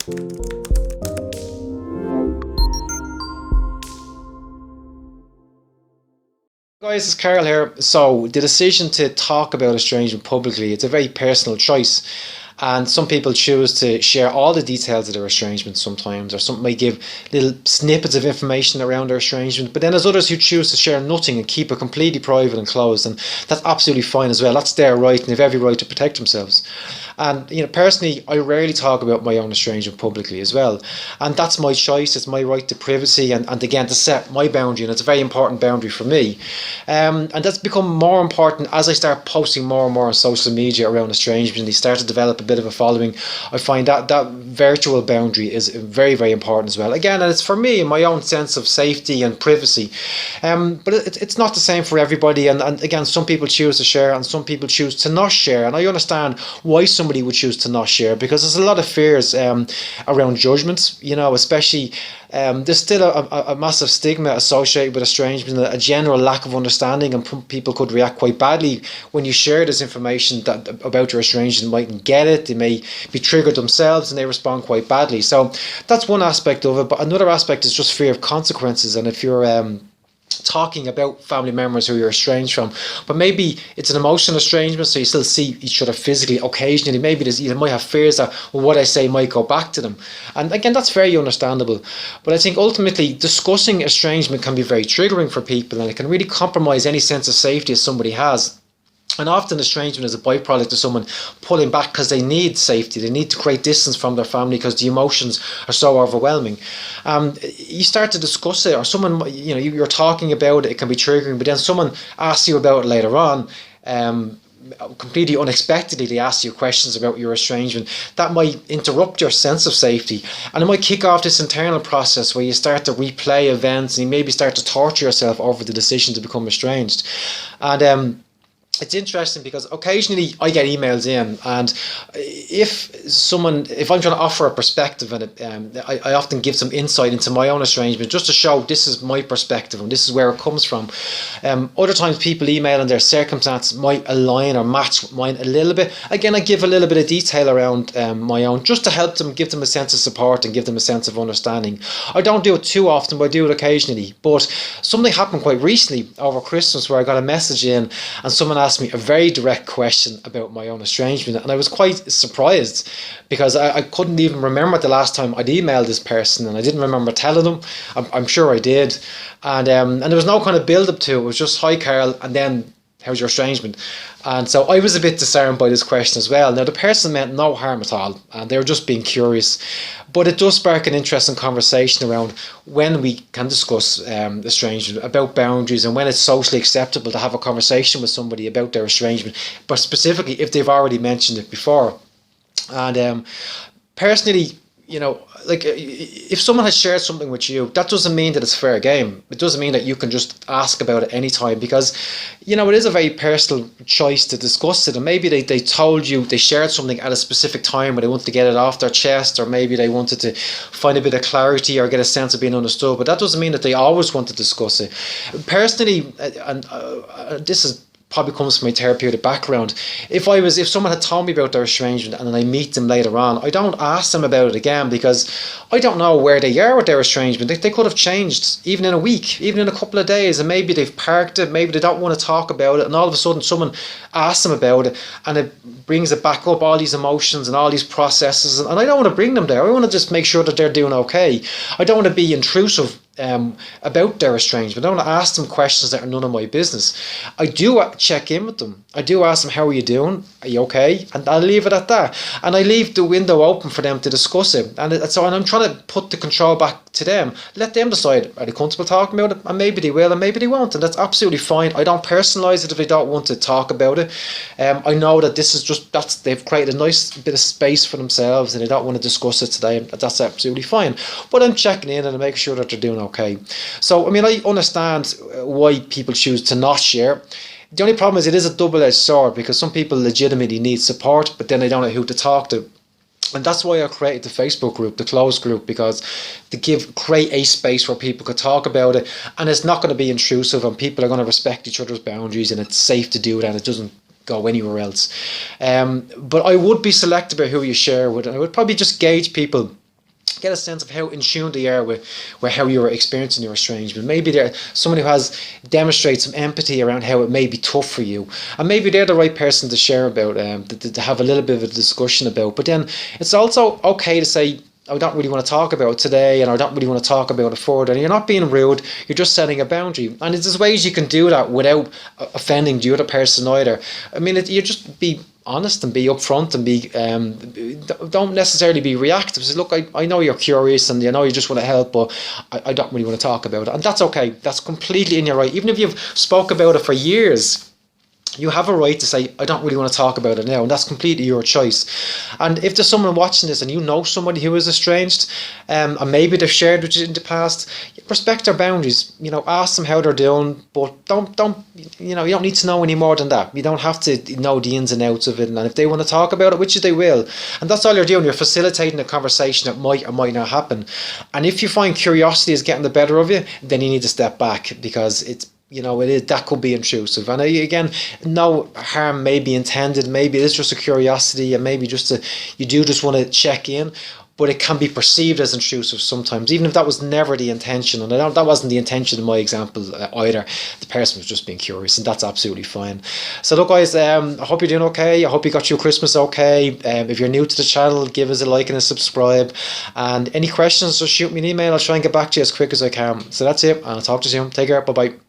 Guys, it's Carl here. So, the decision to talk about estrangement publicly, it's a very personal choice. And some people choose to share all the details of their estrangement sometimes, or some might give little snippets of information around their estrangement. But then there's others who choose to share nothing and keep it completely private and closed. And that's absolutely fine as well. That's their right, and they have every right to protect themselves. And personally, I rarely talk about my own estrangement publicly as well. And that's my choice. It's my right to privacy, and again, to set my boundary. And it's a very important boundary for me. And that's become more important as I start posting more and more on social media around estrangement. And they start to develop a bit of a following. I find that virtual boundary is very, very important as well. Again, and it's for me, my own sense of safety and privacy. But it's not the same for everybody. And again, some people choose to share and some people choose to not share. And I understand why somebody would choose to not share, because there's a lot of fears around judgments, especially there's still a massive stigma associated with estrangement, a general lack of understanding, and people could react quite badly when you share this information about your estrangement. Mightn't get it, they may be triggered themselves, and they respond quite badly. So that's one aspect of it, but another aspect is just fear of consequences. And if you're talking about family members who you're estranged from, but maybe it's an emotional estrangement, so you still see each other physically occasionally, maybe you might have fears that, well, what I say might go back to them. And again, that's very understandable. But I think ultimately discussing estrangement can be very triggering for people, and it can really compromise any sense of safety that somebody has. And often estrangement is a byproduct of someone pulling back because they need safety. They need to create distance from their family because the emotions are so overwhelming. You start to discuss it, or someone, you're talking about it, it can be triggering, but then someone asks you about it later on, completely unexpectedly, they ask you questions about your estrangement. That might interrupt your sense of safety, and it might kick off this internal process where you start to replay events, and you maybe start to torture yourself over the decision to become estranged. And it's interesting because occasionally I get emails in, and if I'm trying to offer a perspective, and I often give some insight into my own estrangement just to show this is my perspective and this is where it comes from. Other times people email and their circumstances might align or match mine a little bit. Again, I give a little bit of detail around my own, just to help them, give them a sense of support and give them a sense of understanding. I don't do it too often, but I do it occasionally. But something happened quite recently over Christmas where I got a message in, and someone asked me a very direct question about my own estrangement, and I was quite surprised because I couldn't even remember the last time I'd emailed this person, and I didn't remember telling them. I'm sure I did, and there was no kind of build up to it. It was just, hi Carl, and then how's your estrangement? And so I was a bit disarmed by this question as well. Now, the person meant no harm at all, and they were just being curious. But it does spark an interesting conversation around when we can discuss estrangement, about boundaries, and when it's socially acceptable to have a conversation with somebody about their estrangement, but specifically if they've already mentioned it before. And personally, like if someone has shared something with you, that doesn't mean that it's fair game. It doesn't mean that you can just ask about it anytime, because it is a very personal choice to discuss it. And maybe they told you they shared something at a specific time where they wanted to get it off their chest, or maybe they wanted to find a bit of clarity or get a sense of being understood, but that doesn't mean that they always want to discuss it. Personally, and this is probably comes from my therapeutic background. If someone had told me about their estrangement and then I meet them later on, I don't ask them about it again, because I don't know where they are with their estrangement. They could have changed even in a week, even in a couple of days, and maybe they've parked it, maybe they don't want to talk about it, and all of a sudden someone asks them about it and it brings it back up, all these emotions and all these processes, and I don't want to bring them there. I want to just make sure that they're doing okay. I don't want to be intrusive about their estrangement. I don't want to ask them questions that are none of my business. I do check in with them. I do ask them, how are you doing? Are you okay? And I'll leave it at that. And I leave the window open for them to discuss it. And I'm trying to put the control back to them. Let them decide, are they comfortable talking about it? And maybe they will, and maybe they won't. And that's absolutely fine. I don't personalise it if they don't want to talk about it. I know that this is they've created a nice bit of space for themselves and they don't want to discuss it today. That's absolutely fine. But I'm checking in and I'm making sure that they're doing okay. So, I understand why people choose to not share. The only problem is it is a double-edged sword, because some people legitimately need support, but then they don't know who to talk to. And that's why I created the Facebook group, the closed group, because create a space where people could talk about it, and it's not going to be intrusive, and people are going to respect each other's boundaries, and it's safe to do it, and it doesn't go anywhere else. But I would be selective about who you share with, and I would probably just gauge people get a sense of how in tune they are with how you're experiencing your estrangement. Maybe they're someone who has demonstrates some empathy around how it may be tough for you, and maybe they're the right person to share about, to have a little bit of a discussion about. But then it's also okay to say, I don't really want to talk about it today, and I don't really want to talk about it further. And you're not being rude, you're just setting a boundary. And there's ways you can do that without offending the other person either. I mean, you just be honest and be upfront and be don't necessarily be reactive. Say, look, I know you're curious and you know you just want to help, but I don't really want to talk about it. And that's okay. That's completely in your right. Even if you've spoke about it for years, you have a right to say, I don't really want to talk about it now, and that's completely your choice. And if there's someone watching this and you know somebody who is estranged, and maybe they've shared with you in the past, respect their boundaries. You know, ask them how they're doing, but don't you know, you don't need to know any more than that. You don't have to know the ins and outs of it. And if they want to talk about it, which they will, and that's all you're doing, you're facilitating a conversation that might or might not happen. And if you find curiosity is getting the better of you, then you need to step back, because it's, you know, that could be intrusive. And again, no harm may be intended. Maybe it is just a curiosity, and maybe you do just want to check in. But it can be perceived as intrusive sometimes, even if that was never the intention. And that wasn't the intention in my example either. The person was just being curious, and that's absolutely fine. So look, guys, I hope you're doing okay. I hope you got your Christmas okay. If you're new to the channel, give us a like and a subscribe. And any questions, just shoot me an email. I'll try and get back to you as quick as I can. So that's it, and I'll talk to you soon. Take care. Bye-bye.